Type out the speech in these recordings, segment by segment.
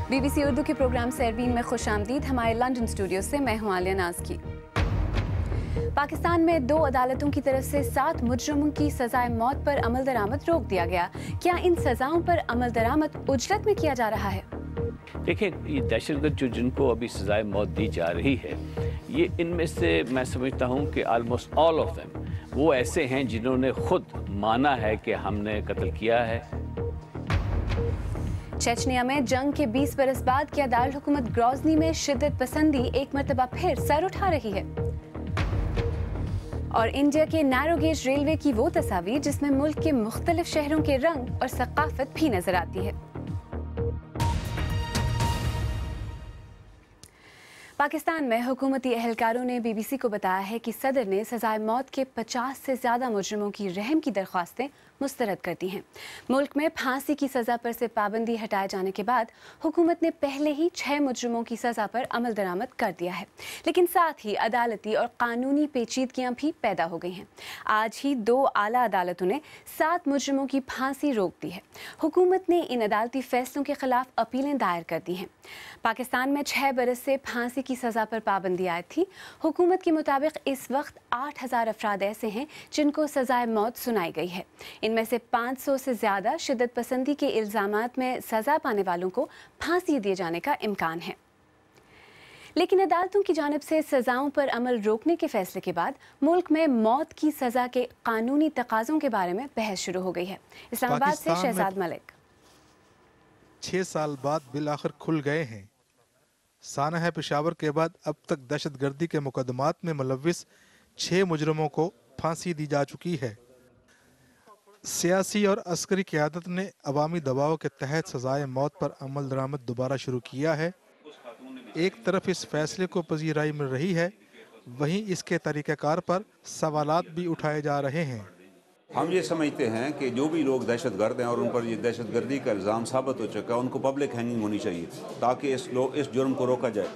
BBC Urdu के programme Sarveen में खुशामदीद। हमारे लंदन स्टूडियो से मैं हूं आलिया नाज की। पाकिस्तान में 2 अदालतों की तरफ से 7 मुजरिमों की सजाए मौत पर अमल दरामद रोक दिया गया। क्या इन सजाओं पर अमल दरामद उजरत में किया जा रहा है? देखिए, ये दहशतगर्द जिनको अभी सजाए मौत दी जा रही है, ये इनमें से मैं समझता हूँ कि आलमोस्ट ऑल ऑफ देम वो ऐसे हैं जिन्होंने खुद माना है कि हमने कत्ल किया है। चेचनिया में जंग के 20 बरस बाद क्या दारुल हुकूमत ग्रोजनी में शिद्दत पसंदी एक मरतबा फिर सर उठा रही है? और इंडिया के नैरो गेज रेलवे की वो तस्वीर जिसमें मुल्क के मुख्तलिफ शहरों के रंग और सकाफत भी नजर आती है। पाकिस्तान में हुकूमती एहलकारों ने BBC को बताया है कि सदर ने सजाए मौत के 50 से ज़्यादा मुजरिमों की रहम की दरख्वास्तें मुस्तरद कर दी हैं। मुल्क में फांसी की सज़ा पर से पाबंदी हटाए जाने के बाद हुकूमत ने पहले ही 6 मुजरिमों की सज़ा पर अमल दरामद कर दिया है, लेकिन साथ ही अदालती और कानूनी पेचीदगियाँ भी पैदा हो गई हैं। आज ही 2 आला अदालतों ने 7 मुजरिमों की फांसी रोक दी है। हुकूमत ने इन अदालती फैसलों के खिलाफ अपीलें दायर कर दी हैं। पाकिस्तान में 6 बरस से फांसी की सज़ा पर पाबंदी आयद थी। हुकूमत के मुताबिक इस वक्त 8000 अफराद ऐसे हैं जिनको सजाए मौत सुनाई गई है। इनमें से 500 से ज़्यादा शिद्दत पसंदी के इल्ज़ामात में सज़ा पाने वालों को फांसी दिए जाने का इम्कान है। लेकिन अदालतों की जानिब से सज़ाओं पर अमल रोकने के फैसले के बाद मुल्क में मौत की सज़ा के कानूनी तकाज़ों के बारे में बहस शुरू हो गई है। इस्लामाबाद से शहजाद मलिक। 6 साल बाद बिल आखिर खुल गए हैं। सानह पेशावर के बाद अब तक दहशतगर्दी के मुकदमात में मुलव्विस 6 मुजरिमों को फांसी दी जा चुकी है। सियासी और अस्करी क़यादत ने अवामी दबाव के तहत सजाए मौत पर अमल दरामद दोबारा शुरू किया है। एक तरफ इस फैसले को पजीराई मिल रही है, वहीं इसके तरीक़ाकार पर सवालात भी उठाए जा रहे हैं। हम ये समझते हैं कि जो भी लोग दहशतगर्द हैं और उन पर ये दहशतगर्दी का इल्ज़ाम साबित हो चुका है, उनको पब्लिक हैंगिंग होनी चाहिए ताकि इस जुर्म को रोका जाए।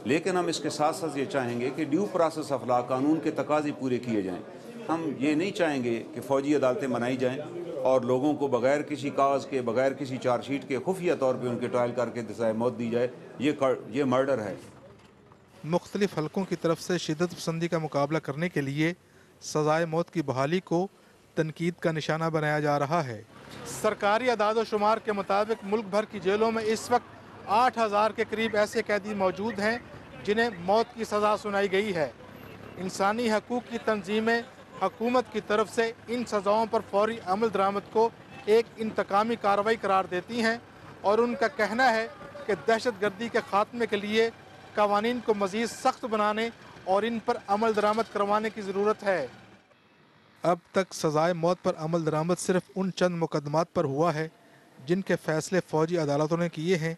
लेकिन हम इसके साथ साथ ये चाहेंगे कि ड्यू प्रोसेस ऑफ लॉ, कानून के तकाज़े पूरे किए जाएँ। हम ये नहीं चाहेंगे कि फ़ौजी अदालतें बनाई जाएँ और लोगों को बगैर किसी कागज़ के, बगैर किसी चार्जशीट के खुफिया तौर पर उनके ट्रायल करके सज़ाए मौत दी जाए। ये मर्डर है। मुख्तलिफ हलकों की तरफ से शिद्दत पसंदी का मुकाबला करने के लिए सजाए मौत की बहाली को तनकीद का निशाना बनाया जा रहा है। सरकारी अदाद-ओ-शुमार के मुताबिक मुल्क भर की जेलों में इस वक्त 8000 के करीब ऐसे कैदी मौजूद हैं जिन्हें मौत की सज़ा सुनाई गई है। इंसानी हकूक़ की तंजीमें हुकूमत की तरफ से इन सज़ाओं पर फौरी अमल दरामद को एक इंतकामी कार्रवाई करार देती हैं और उनका कहना है कि दहशतगर्दी के खात्मे के लिए कवानीन को मज़ीद सख्त बनाने और इन पर अमल दरामद करवाने की ज़रूरत है। अब तक सजाए मौत पर अमल दरामद सिर्फ उन चंद मुकदमात पर हुआ है जिनके फैसले फ़ौजी अदालतों ने किए हैं।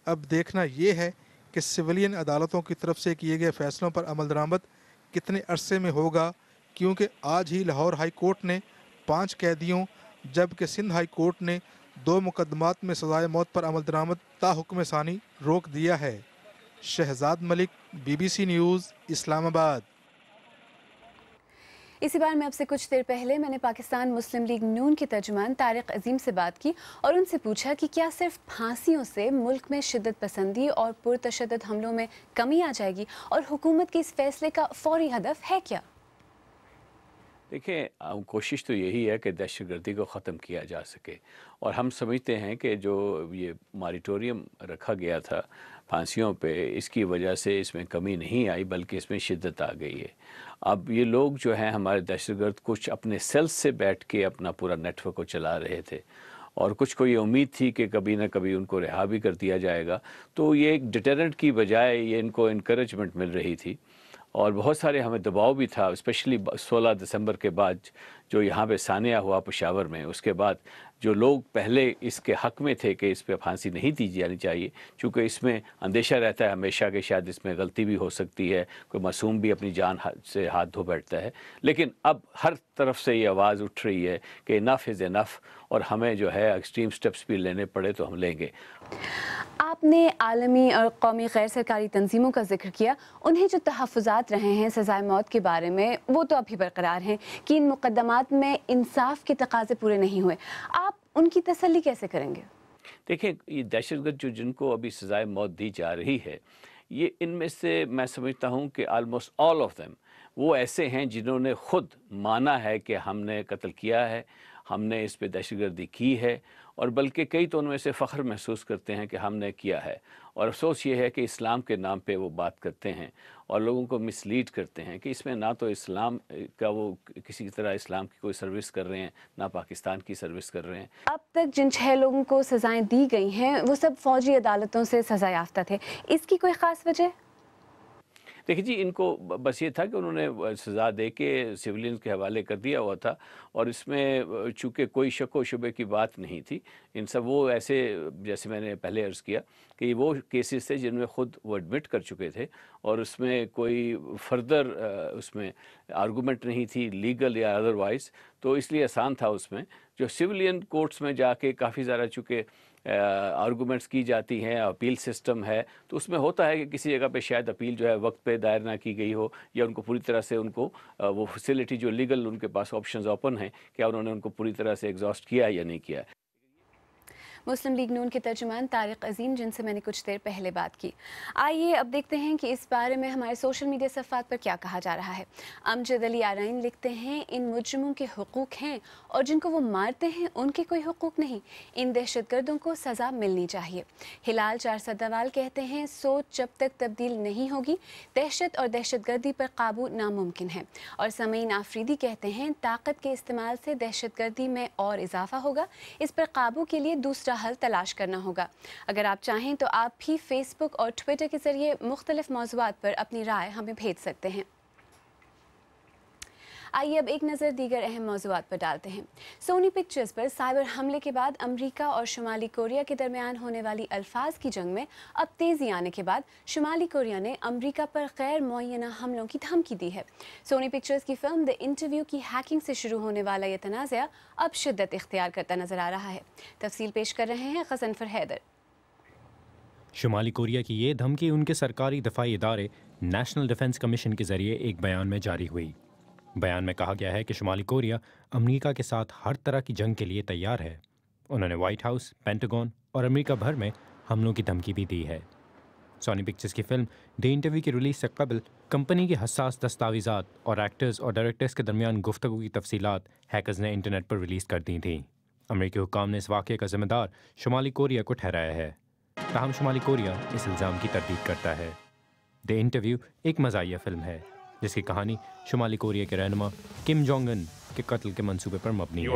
अब देखना ये है कि सिविलियन अदालतों की तरफ से किए गए फैसलों पर अमल दरामद कितने अरसे में होगा, क्योंकि आज ही लाहौर हाई कोर्ट ने 5 कैदियों जबकि सिंध हाई कोर्ट ने 2 मुकदमात में सजाए मौत पर अमल दरामद ताहुक्म सानी रोक दिया है। Shahzad Malik, BBC news, Islamabad. इसी बार में अब से कुछ देर पहले मैंने पाकिस्तान मुस्लिम लीग नून के तर्जुमान तारिक अजीम से बात की और उनसे पूछा कि क्या सिर्फ फांसियों से मुल्क में शिद्दत पसंदी और पुरतशद्दुद हमलों में कमी आ जाएगी और हुकूमत के इस फैसले का फौरी हदफ है क्या? देखिए, कोशिश तो यही है कि दहशतगर्दी को ख़त्म किया जा सके और हम समझते हैं कि जो ये मॉरिटोरियम रखा गया था फांसियों पे, इसकी वजह से इसमें कमी नहीं आई बल्कि इसमें शिद्दत आ गई है। अब ये लोग जो हैं हमारे दहशतगर्द कुछ अपने सेल्स से बैठ के अपना पूरा नेटवर्क को चला रहे थे और कुछ को ये उम्मीद थी कि कभी ना कभी उनको रिहा भी कर दिया जाएगा, तो ये एक डिटरेंट की बजाय ये इनको इनकरेजमेंट मिल रही थी और बहुत सारे हमें दबाव भी था, स्पेशली 16 दिसंबर के बाद जो यहाँ पे सानिया हुआ पेशावर में। उसके बाद जो लोग पहले इसके हक़ में थे कि इस पर फांसी नहीं दी जानी चाहिए, चूँकि इसमें अंदेशा रहता है हमेशा कि शायद इसमें गलती भी हो सकती है, कोई मासूम भी अपनी जान से हाथ धो बैठता है। लेकिन अब हर तरफ से ये आवाज़ उठ रही है कि इनफ इज़ इनफ और हमें जो है एक्सट्रीम स्टेप्स भी लेने पड़े तो हम लेंगे। आपने आलमी और कौमी गैर सरकारी तंजीमों का जिक्र किया, उन्हें जो तहफ़्फ़ुज़ात रहे हैं सज़ाए मौत के बारे में वो तो अभी बरकरार हैं कि इन मुकदमात में इंसाफ के तकाज़े पूरे नहीं हुए। आप उनकी तसल्ली कैसे करेंगे? देखिए, ये दहशतगर्द जो जिनको अभी सज़ाए मौत दी जा रही है, ये इनमें से मैं समझता हूँ कि ऑलमोस्ट ऑल ऑफ देम वो ऐसे हैं जिन्होंने खुद माना है कि हमने कत्ल किया है, हमने इस पे दहशतगर्दी की है, और बल्कि कई तो उनमें से फ़ख्र महसूस करते हैं कि हमने किया है। और अफसोस ये है कि इस्लाम के नाम पे वो बात करते हैं और लोगों को मिसलीड करते हैं कि इसमें ना तो इस्लाम का वो किसी तरह इस्लाम की कोई सर्विस कर रहे हैं, ना पाकिस्तान की सर्विस कर रहे हैं। अब तक जिन 6 लोगों को सजाएं दी गई हैं वो सब फौजी अदालतों से सजा याफ्ता थे, इसकी कोई ख़ास वजह? देखिए जी, इनको बस ये था कि उन्होंने सज़ा दे के सिविलियंस के हवाले कर दिया हुआ था, और इसमें चूँकि कोई शक व शुबे की बात नहीं थी। इन सब वो ऐसे, जैसे मैंने पहले अर्ज़ किया कि वो केसेस थे जिनमें ख़ुद वो एडमिट कर चुके थे, और उसमें कोई फर्दर उसमें आर्गूमेंट नहीं थी लीगल या अदरवाइज़, तो इसलिए आसान था उसमें। जो सिविलियन कोर्ट्स में जाके काफ़ी ज़्यादा चूँकि आर्गूमेंट्स की जाती हैं, अपील सिस्टम है, तो उसमें होता है कि किसी जगह पे शायद अपील जो है वक्त पे दायर ना की गई हो, या उनको पूरी तरह से उनको वो फैसिलिटी जो लीगल उनके पास ऑप्शंस ओपन हैं, क्या उन्होंने उनको पूरी तरह से एग्जॉस्ट किया या नहीं किया। मुस्लिम लीग नून के तर्जुमान तारिक अजीम, जिनसे मैंने कुछ देर पहले बात की। आइए अब देखते हैं कि इस बारे में हमारे सोशल मीडिया सफ़ात पर क्या कहा जा रहा है। अमजद अली आराइन लिखते हैं, इन मुजरिमों के हुकूक हैं और जिनको वो मारते हैं उनके कोई हुकूक नहीं। इन दहशतगर्दों को सज़ा मिलनी चाहिए। हिलाल 4 सदावाल कहते हैं, सोच जब तक तब्दील नहीं होगी दहशत और दहशतगर्दी पर काबू नामुमकिन है। और समईन आफरीदी कहते हैं, ताकत के इस्तेमाल से दहशतगर्दी में और इजाफा होगा। इस पर काबू के लिए दूसरा हल तलाश करना होगा। अगर आप चाहें तो आप भी फेसबुक और ट्विटर के जरिए मुख्तलिफ मौज़ूआत पर अपनी राय हमें भेज सकते हैं। आइए अब एक नज़र दीगर अहम मौज़ूआत पर डालते हैं। सोनी पिक्चर्स पर साइबर हमले के बाद अमेरिका और शुमाली कोरिया के दरमियान होने वाली अल्फाज की जंग में अब तेज़ी आने के बाद शुमाली कोरिया ने अमेरिका पर गैर मुअय्यना हमलों की धमकी दी है। सोनी पिक्चर्स की फिल्म द इंटरव्यू की हैकिंग से शुरू होने वाला यह तनाज़ा अब शिद्दत इख्तियार करता नजर आ रहा है। तफसील पेश कर रहे हैं गज़नफर हैदर। शुमाली कोरिया की ये धमकी उनके सरकारी दफाई इदारे नेशनल डिफेंस कमीशन के जरिए एक बयान में जारी हुई। बयान में कहा गया है कि शुमाली कोरिया अमेरिका के साथ हर तरह की जंग के लिए तैयार है। उन्होंने वाइट हाउस, पेंटागन और अमेरिका भर में हमलों की धमकी भी दी है। सोनी पिक्चर्स की फिल्म द इंटरव्यू की रिलीज से कबल कंपनी के हसास दस्तावेजात और एक्टर्स और डायरेक्टर्स के दरमियान गुफ्तगू की तफसीलात हैकर्स ने इंटरनेट पर रिलीज़ कर दी थी। अमेरिकी हुक्काम ने इस वाक़े का जिम्मेदार शुमाली कोरिया को ठहराया है। ताहम शुमाली कोरिया इस इल्ज़ाम की तरदीद करता है। द इंटरव्यू एक मज़ाहिया फिल्म है जिसकी कहानी शुमाली कोरिया के रहनुमा किम जोंग उन के कत्ल के मंसूबे पर मबनी है।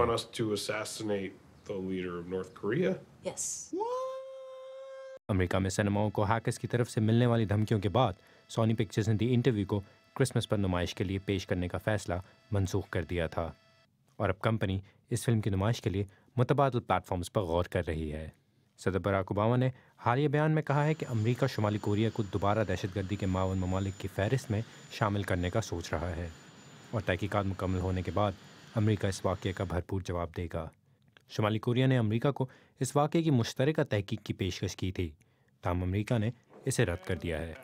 अमेरिका में सिनेमाओं को हैकर्स की तरफ से मिलने वाली धमकियों के बाद सोनी पिक्चर्स ने द इंटरव्यू को क्रिसमस पर नुमाइश के लिए पेश करने का फैसला मनसूख कर दिया था, और अब कंपनी इस फिल्म की नुमाइश के लिए मुतबादिल प्लेटफॉर्म्स पर गौर कर रही है। सदर बराक ओबामा ने हालिया बयान में कहा है कि अमेरिका शुमाली कोरिया को दोबारा दहशतगर्दी के मावन ममालिक की फहरिस्त में शामिल करने का सोच रहा है, और तहकीकात मुकम्मल होने के बाद अमेरिका इस वाक़े का भरपूर जवाब देगा। शुमाली कोरिया ने अमेरिका को इस वाक़े की मुश्तरका तहकीक की पेशकश की थी, ताहम अमेरिका ने इसे रद्द कर दिया है।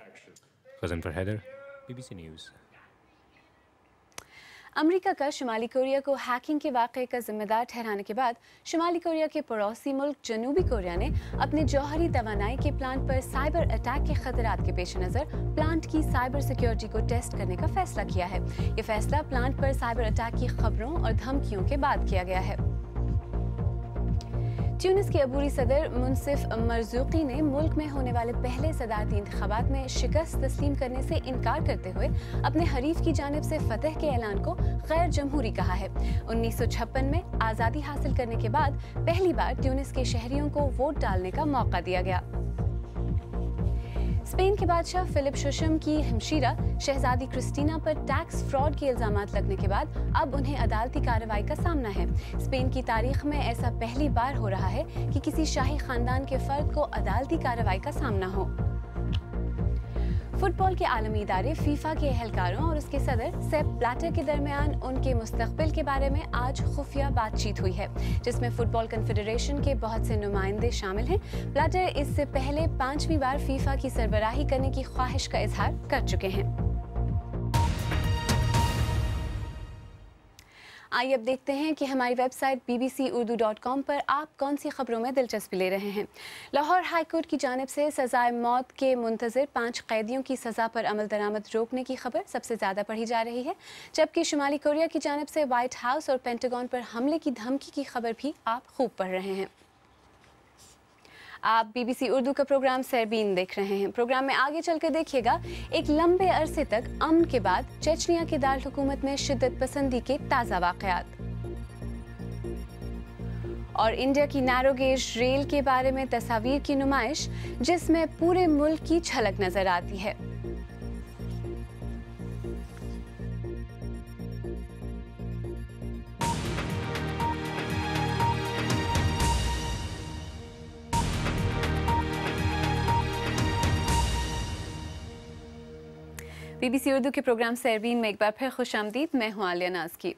Ghazanfar Haider, BBC news. America का शुमाली कोरिया को हैकिंग के वाक़े का जिम्मेदार ठहराने के बाद शुमाली कोरिया के पड़ोसी मुल्क जनूबी कोरिया ने अपने जौहरी तवानाई के प्लांट पर साइबर अटैक के खतरात के पेश नज़र प्लांट की साइबर सिक्योरिटी को टेस्ट करने का फैसला किया है। ये फैसला प्लांट पर साइबर अटैक की खबरों और धमकियों के बाद किया गया है। ट्यूनिस के अबूरी सदर मुनसिफ मरज़ूकी ने मुल्क में होने वाले पहले सदारती इंतखाबात में शिकस्त तस्लीम करने से इनकार करते हुए अपने हरीफ की जानिब से फतह के ऐलान को गैर जमहूरी कहा है। 1956 में आज़ादी हासिल करने के बाद पहली बार ट्यूनिस के शहरियों को वोट डालने का मौका दिया गया। स्पेन के बादशाह फिलिप शुशम की हमशीरा शहजादी क्रिस्टीना पर टैक्स फ्रॉड के इल्जामात लगने के बाद अब उन्हें अदालती कार्रवाई का सामना है। स्पेन की तारीख में ऐसा पहली बार हो रहा है कि किसी शाही खानदान के फर्द को अदालती कार्रवाई का सामना हो। फुटबॉल के आलमी इदारे फीफा के एहलकारों और उसके सदर सेप ब्लैटर के दरमियान उनके मुस्तकबिल के बारे में आज खुफिया बातचीत हुई है, जिसमें फुटबॉल कन्फेडरेशन के बहुत से नुमाइंदे शामिल हैं। ब्लैटर इससे पहले 5वीं बार फीफा की सरबराही करने की ख्वाहिश का इजहार कर चुके हैं। आइए अब देखते हैं कि हमारी वेबसाइट bbcurdu.com पर आप कौन सी खबरों में दिलचस्पी ले रहे हैं। लाहौर हाई कोर्ट की जानिब से सजाए मौत के मुंतज़िर 5 कैदियों की सज़ा पर अमल दरामद रोकने की खबर सबसे ज़्यादा पढ़ी जा रही है, जबकि शुमाली कोरिया की जानिब से व्हाइट हाउस और पेंटागन पर हमले की धमकी की खबर भी आप खूब पढ़ रहे हैं। आप BBC उर्दू का प्रोग्राम सरबीन देख रहे हैं। प्रोग्राम में आगे चलकर देखिएगा, एक लंबे अरसे तक अमन के बाद चेचनिया के दारुल हुकूमत में शिद्दत पसंदी के ताज़ा वाक़यात, और इंडिया की नैरो गेज रेल के बारे में तस्वीर की नुमाइश जिसमें पूरे मुल्क की झलक नजर आती है। BBC उर्दू के प्रोग्राम सरबीन में एक बार फिर खुशामदीद। मैं हूँ आलिया नाज की।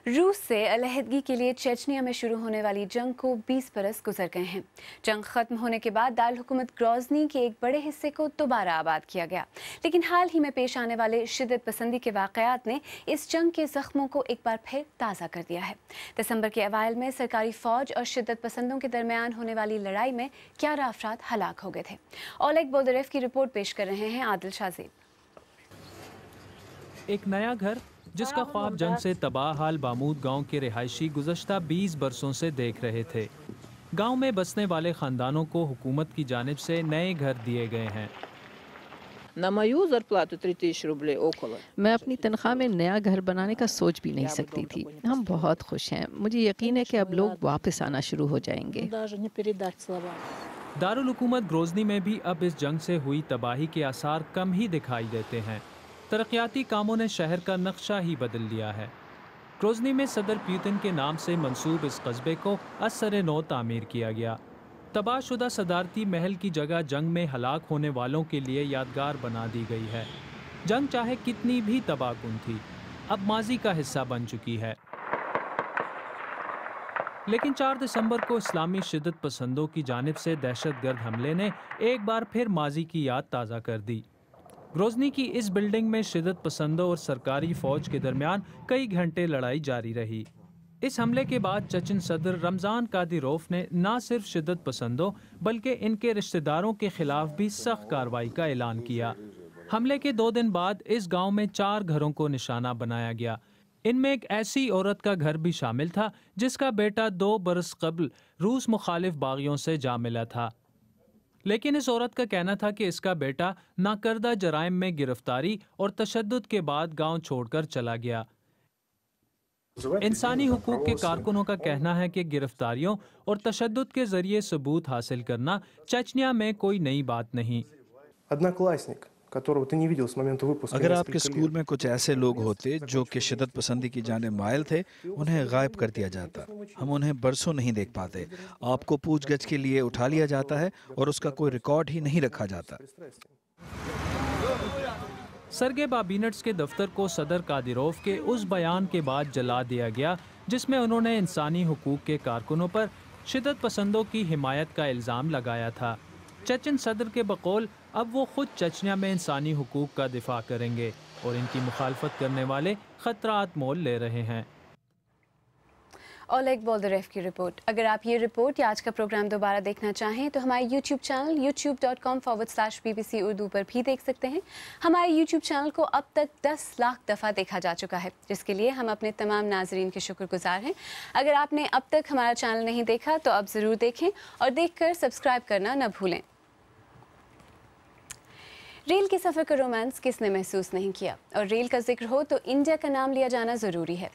रूस से अलहदगी के लिए चेचनिया में शुरू होने वाली जंग को 20 बरस गुजर गए हैं। जंग खत्म होने के बाद दारुल हुकूमत ग्रोज़नी के एक बड़े हिस्से को दोबारा आबाद किया गया, लेकिन हाल ही में पेश आने वाले शिद्दत पसंदी के वाक़यात ने इस जंग के ज़ख्मों को एक बार फिर ताज़ा कर दिया है। दिसंबर के अवाइल में सरकारी फ़ौज और शिद्दत पसंदों के दरमियान होने वाली लड़ाई में 11 अफराद हलाक हो गए थे। ओलेग बोल्दरेव की रिपोर्ट पेश कर रहे हैं आदिल शाज़ेब। एक नया घर जिसका ख्वाब जंग से तबाह हाल बामूद गांव के रिहायशी गुज़श्ता 20 बरसों से देख रहे थे। गांव में बसने वाले ख़ानदानों को हुकूमत की जानिब से नए घर दिए गए हैं। मैं अपनी तनख्वाह में नया घर बनाने का सोच भी नहीं सकती थी। हम बहुत खुश हैं। मुझे यकीन है कि अब लोग वापस आना शुरू हो जाएंगे। दारुल हुकूमत ग्रोज़नी में भी अब इस जंग से हुई तबाही के आसार कम ही दिखाई देते हैं। तरक्याती कामों ने शहर का नक्शा ही बदल दिया है। ग्रोज़नी में सदर पुतिन के नाम से मंसूब इस कस्बे को असर नौ तामीर किया गया। तबाहशुदा सदारती महल की जगह जंग में हलाक होने वालों के लिए यादगार बना दी गई है। जंग चाहे कितनी भी तबाहकुन थी, अब माजी का हिस्सा बन चुकी है। लेकिन 4 दिसंबर को इस्लामी शिद्दत पसंदों की जानिब से दहशतगर्द हमले ने एक बार फिर माजी की याद ताज़ा कर दी। ग्रोज़नी की इस बिल्डिंग में शिद्दत पसंदों और सरकारी फ़ौज के दरमियान कई घंटे लड़ाई जारी रही। इस हमले के बाद चचन सदर रमज़ान कादिरोफ ने न सिर्फ शिद्दत पसंदों बल्कि इनके रिश्तेदारों के खिलाफ भी सख्त कार्रवाई का ऐलान किया। हमले के 2 दिन बाद इस गांव में 4 घरों को निशाना बनाया गया। इनमें एक ऐसी औरत का घर भी शामिल था जिसका बेटा 2 बरस कबल रूस मुखालिफ बागियों से जा मिला था, लेकिन इस औरत का कहना था कि इसका बेटा नाकर्दा जराइम में गिरफ्तारी और तशद्दुद के बाद गांव छोड़कर चला गया। इंसानी हुकूक के कारकुनों का कहना है कि गिरफ्तारियों और तशद्दुद के जरिए सबूत हासिल करना चेचनिया में कोई नई बात नहीं। अगर आपके स्कूल में कुछ ऐसे लोग होते जो कि शिद्दत पसंदी की जानिब मायल थे, उन्हें गायब कर दिया जाता। हम उन्हें बरसों नहीं देख पाते। आपको पूछगछ के लिए उठा लिया जाता है और उसका कोई रिकॉर्ड ही नहीं रखा जाता। सरगे बाबिनेट्स के दफ्तर को सदर कादिरोफ के उस बयान के बाद जला दिया गया जिसमें उन्होंने इंसानी हुकूक के कारकुनों पर शिद्दत पसंदों की हिमायत का इल्ज़ाम लगाया था। चेचन सदर के बकौल अब वो खुद चेचनिया में इंसानी हुकूक का दिफा करेंगे और इनकी मुखालफत करने वाले खतरात मोल ले रहे हैं। ओलेग बोल्दरेव की रिपोर्ट। अगर आप ये रिपोर्ट या आज का प्रोग्राम दोबारा देखना चाहें तो हमारे YouTube चैनल youtube.com/BBC उर्दू पर भी देख सकते हैं। हमारे YouTube चैनल को अब तक 10 लाख दफ़ा देखा जा चुका है, जिसके लिए हम अपने तमाम नाजरीन के शुक्रगुजार हैं। अगर आपने अब तक हमारा चैनल नहीं देखा तो अब ज़रूर देखें और देखकर सब्सक्राइब करना न भूलें। रेल के सफ़र का रोमांस किसने महसूस नहीं किया, और रेल का जिक्र हो तो इंडिया का नाम लिया जाना ज़रूरी है।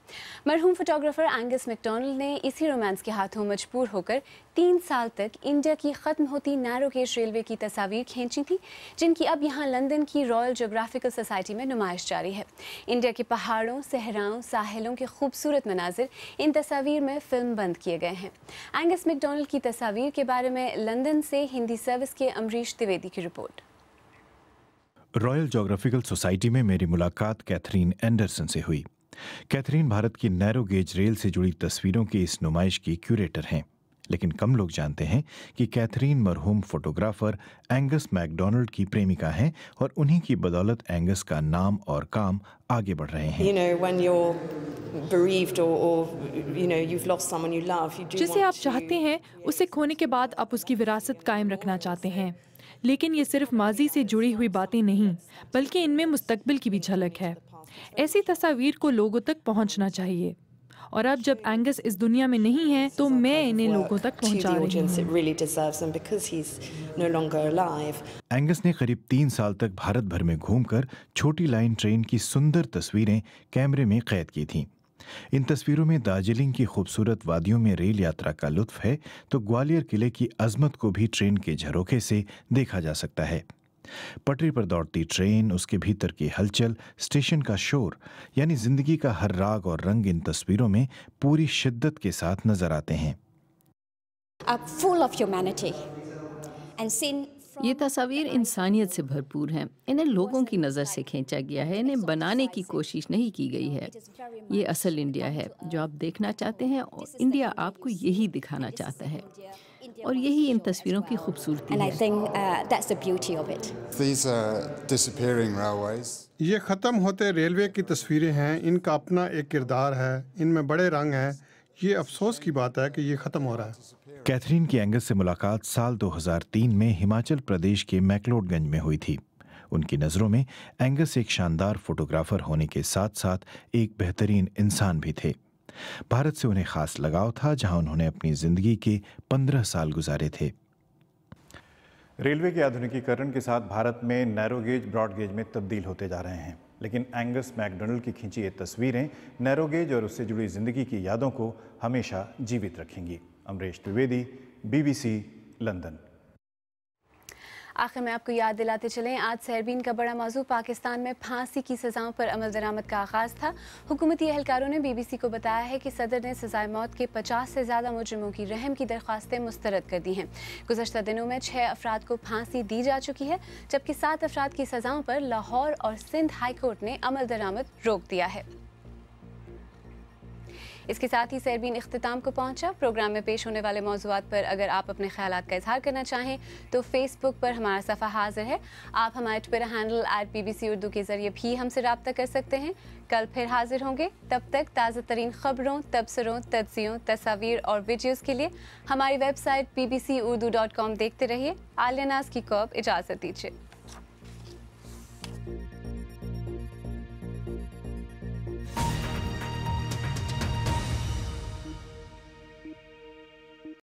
मरहूम फोटोग्राफर एंगस मैकडॉनल्ड ने इसी रोमांस के हाथों मजबूर होकर 3 साल तक इंडिया की ख़त्म होती नैरो गेज रेलवे की तस्वीर खींची थी, जिनकी अब यहाँ लंदन की रॉयल जोग्राफिकल सोसाइटी में नुमाइश जारी है। इंडिया के पहाड़ों, सहराओं, साहिलों के खूबसूरत मनाजिर इन तस्वीर में फिल्म बंद किए गए हैं। एंगस मैकडॉनल्ड की तस्वीर के बारे में लंदन से हिंदी सर्विस के अमरीश द्विवेदी की रिपोर्ट। रॉयल जोग्राफिकल सोसाइटी में मेरी मुलाकात कैथरीन एंडरसन से हुई। कैथरीन भारत की नैरो गेज रेल से जुड़ी तस्वीरों की इस नुमाइश की क्यूरेटर हैं। लेकिन कम लोग जानते हैं कि कैथरीन मरहूम फोटोग्राफर एंगस मैकडोनाल्ड की प्रेमिका हैं और उन्हीं की बदौलत एंगस का नाम और काम आगे बढ़ रहे हैं। जिसे आप चाहते हैं उसे खोने के बाद आप उसकी विरासत कायम रखना चाहते हैं, लेकिन ये सिर्फ माजी से जुड़ी हुई बातें नहीं बल्कि इनमें मुस्तकबिल की भी झलक है। ऐसी तस्वीर को लोगों तक पहुंचना चाहिए, और अब जब एंगस इस दुनिया में नहीं है तो मैं इन्हें लोगों तक पहुंचा रही हूं। एंगस ने करीब 3 साल तक भारत भर में घूमकर छोटी लाइन ट्रेन की सुंदर तस्वीरें कैमरे में कैद की थीं। इन तस्वीरों में दार्जिलिंग की खूबसूरत वादियों में रेल यात्रा का लुत्फ है तो ग्वालियर किले की अजमत को भी ट्रेन के झरोखे से देखा जा सकता है। पटरी पर दौड़ती ट्रेन, उसके भीतर की हलचल, स्टेशन का शोर, यानी जिंदगी का हर राग और रंग इन तस्वीरों में पूरी शिद्दत के साथ नजर आते हैं। ये तस्वीर इंसानियत से भरपूर हैं। इन्हें लोगों की नज़र से खींचा गया है, इन्हें बनाने की कोशिश नहीं की गई है। ये असल इंडिया है जो आप देखना चाहते हैं, और इंडिया आपको यही दिखाना चाहता है, और यही इन तस्वीरों की खूबसूरती है। ये ख़त्म होते रेलवे की तस्वीरें हैं, इनका अपना एक किरदार है, इनमें बड़े रंग हैं। ये अफसोस की बात है कि ये ख़त्म हो रहा है। कैथरीन की एंगस से मुलाकात साल 2003 में हिमाचल प्रदेश के मैक्लोडगंज में हुई थी। उनकी नज़रों में एंगस एक शानदार फोटोग्राफर होने के साथ साथ एक बेहतरीन इंसान भी थे। भारत से उन्हें खास लगाव था, जहां उन्होंने अपनी जिंदगी के 15 साल गुजारे थे। रेलवे के आधुनिकीकरण के साथ भारत में नैरो गेज ब्रॉड गेज में तब्दील होते जा रहे हैं, लेकिन एंगस मैकडोनाल्ड की खींची ये तस्वीरें नैरो गेज और उससे जुड़ी जिंदगी की यादों को हमेशा जीवित रखेंगी। Amrish Dwivedi, BBC, London. आखिर में आपको याद दिलाते चलें, आज सहरबीन का बड़ा मौजू पाकिस्तान में फांसी की सज़ाओं पर अमल दरामद का आगाज़ था। हुकूमती एहलकारों ने BBC को बताया है कि सदर ने सज़ाए मौत के 50 से ज़्यादा मुजरिमों की रहम की दरख्वास्तें मुस्तरद कर दी हैं। गुज़श्ता दिनों में 6 अफराद को फांसी दी जा चुकी है, जबकि 7 अफराद की सज़ाओं पर लाहौर और सिंध हाई कोर्ट ने अमल दरामद रोक दिया है। इसके साथ ही सहरबीन इख्तिताम को पहुंचा। प्रोग्राम में पेश होने वाले मौज़ूआत पर अगर आप अपने ख्यालात का इजहार करना चाहें तो फेसबुक पर हमारा सफ़ा हाजिर है। आप हमारे ट्विटर हैंडल @BBC उर्दू के ज़रिए भी हमसे रब्ता कर सकते हैं। कल फिर हाजिर होंगे, तब तक ताज़ा तरीन खबरों, तबसरों, तज्ज़ियों, तस्वीर और वीडियोज़ के लिए हमारी वेबसाइट bbcurdu.com देखते रहिए। आलिया नाज़ की को इजाज़त दीजिए।